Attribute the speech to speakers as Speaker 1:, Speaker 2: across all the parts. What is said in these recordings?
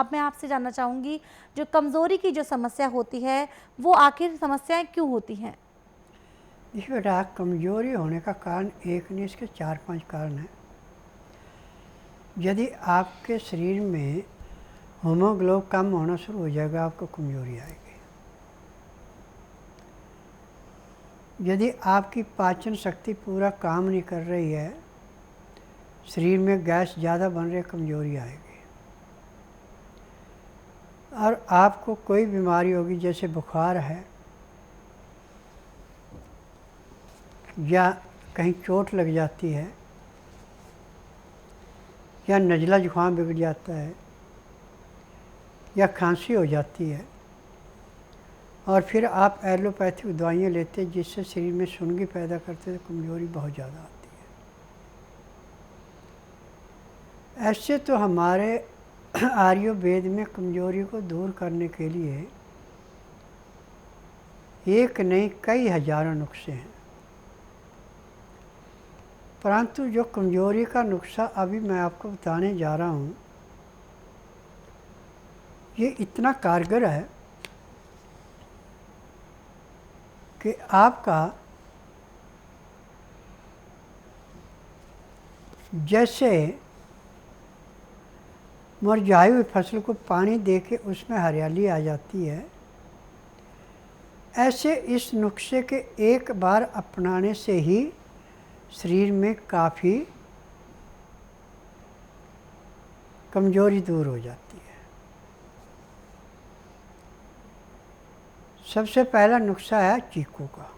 Speaker 1: मैं आपसे जानना चाहूँगी, जो कमज़ोरी की जो समस्या होती है वो आखिर समस्याएं क्यों होती हैं?
Speaker 2: देखिए बेटा, कमजोरी होने का कारण एक नहीं, इसके 4-5 कारण हैं। यदि आपके शरीर में हीमोग्लोबिन कम होना शुरू हो जाएगा, आपको कमजोरी आएगी। यदि आपकी पाचन शक्ति पूरा काम नहीं कर रही है, शरीर में गैस ज़्यादा बन रही है, कमजोरी आएगी। और आपको कोई बीमारी होगी, जैसे बुखार है या कहीं चोट लग जाती है या नज़ला जुकाम बिगड़ जाता है या खांसी हो जाती है, और फिर आप एलोपैथिक दवाइयाँ लेते हैं जिससे शरीर में सुनगी पैदा करते, तो कमजोरी बहुत ज़्यादा आती है। ऐसे तो हमारे आयुर्वेद में कमजोरी को दूर करने के लिए एक नहीं कई हज़ारों नुस्खे हैं, परंतु जो कमजोरी का नुस्खा अभी मैं आपको बताने जा रहा हूँ, ये इतना कारगर है कि आपका जैसे मुरझाई हुई फसल को पानी दे के उसमें हरियाली आ जाती है, ऐसे इस नुस्खे के एक बार अपनाने से ही शरीर में काफ़ी कमजोरी दूर हो जाती है। सबसे पहला नुस्खा है चीकू का।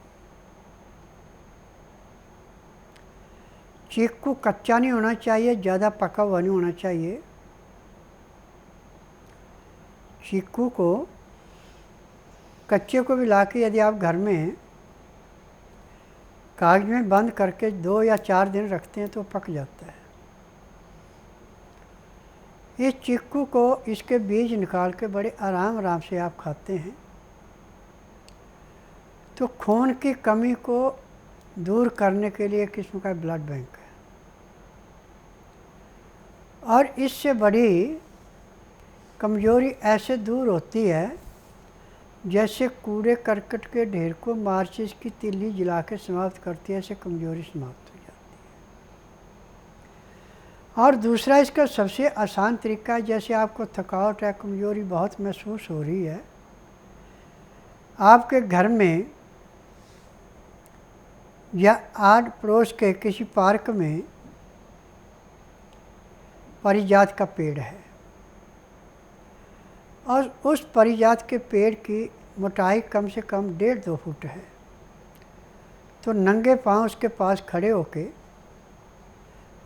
Speaker 2: चीकू कच्चा नहीं होना चाहिए, ज़्यादा पका हुआ नहीं होना चाहिए। चीकू को कच्चे को भी लाके यदि आप घर में कागज में बंद करके 2 या 4 दिन रखते हैं तो पक जाता है। इस चीकू को इसके बीज निकाल के बड़े आराम आराम से आप खाते हैं तो खून की कमी को दूर करने के लिए एक किस्म का ब्लड बैंक है। और इससे बड़ी कमजोरी ऐसे दूर होती है जैसे कूड़े करकट के ढेर को माचिस की तिल्ली जला के समाप्त करती है, ऐसे कमजोरी समाप्त हो जाती है। और दूसरा इसका सबसे आसान तरीका है, जैसे आपको थकावट है, कमजोरी बहुत महसूस हो रही है, आपके घर में या आड़ पड़ोस के किसी पार्क में पारिजात का पेड़ है और उस पारिजात के पेड़ की मोटाई कम से कम 1.5-2 फुट है, तो नंगे पांव उसके पास खड़े होके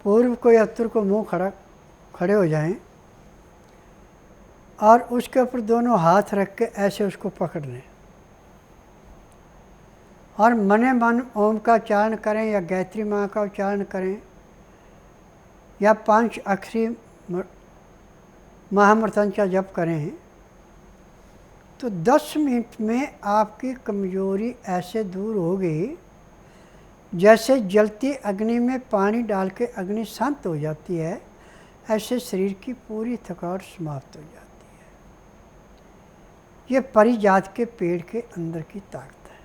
Speaker 2: पूर्व को या उत्तर को मुंह खड़े हो जाएं और उसके ऊपर दोनों हाथ रख के ऐसे उसको पकड़ लें और मने मन ओम का उच्चारण करें या गायत्री माँ का उच्चारण करें या 5 अक्षरी महामृत्यु का जप करें, तो 10 मिनट में आपकी कमजोरी ऐसे दूर होगी जैसे जलती अग्नि में पानी डाल के अग्नि शांत हो जाती है, ऐसे शरीर की पूरी थकावट समाप्त हो जाती है। ये पारिजात के पेड़ के अंदर की ताकत है।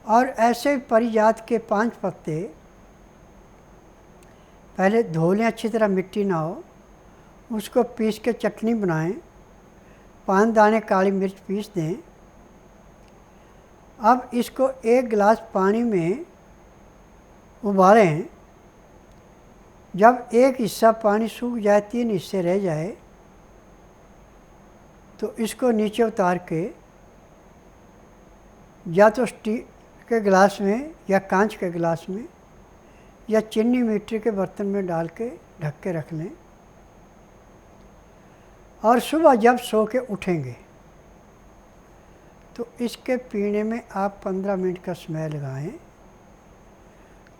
Speaker 2: और ऐसे पारिजात के 5 पत्ते पहले धो लें, अच्छी तरह मिट्टी ना हो, उसको पीस के चटनी बनाएं, 5 दाने काली मिर्च पीस दें। अब इसको 1 गिलास पानी में उबालें। जब एक हिस्सा पानी सूख जाए, 3 हिस्से रह जाए, तो इसको नीचे उतार के या तो स्टील के गिलास में या कांच के गिलास में या चीनी मिट्टी के बर्तन में डाल के ढक के रख लें। और सुबह जब सो के उठेंगे तो इसके पीने में आप 15 मिनट का समय लगाएं,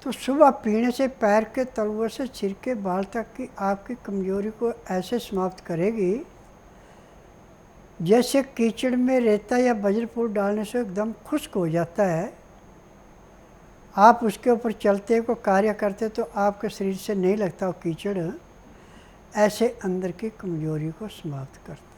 Speaker 2: तो सुबह पीने से पैर के तलवों से सिर के बाल तक की आपकी कमजोरी को ऐसे समाप्त करेगी जैसे कीचड़ में रेता या वज्रफूल डालने से एकदम खुश्क हो जाता है। आप उसके ऊपर चलते को कार्य करते तो आपके शरीर से नहीं लगता वो कीचड़, ऐसे अंदर की कमजोरी को समाप्त करता है।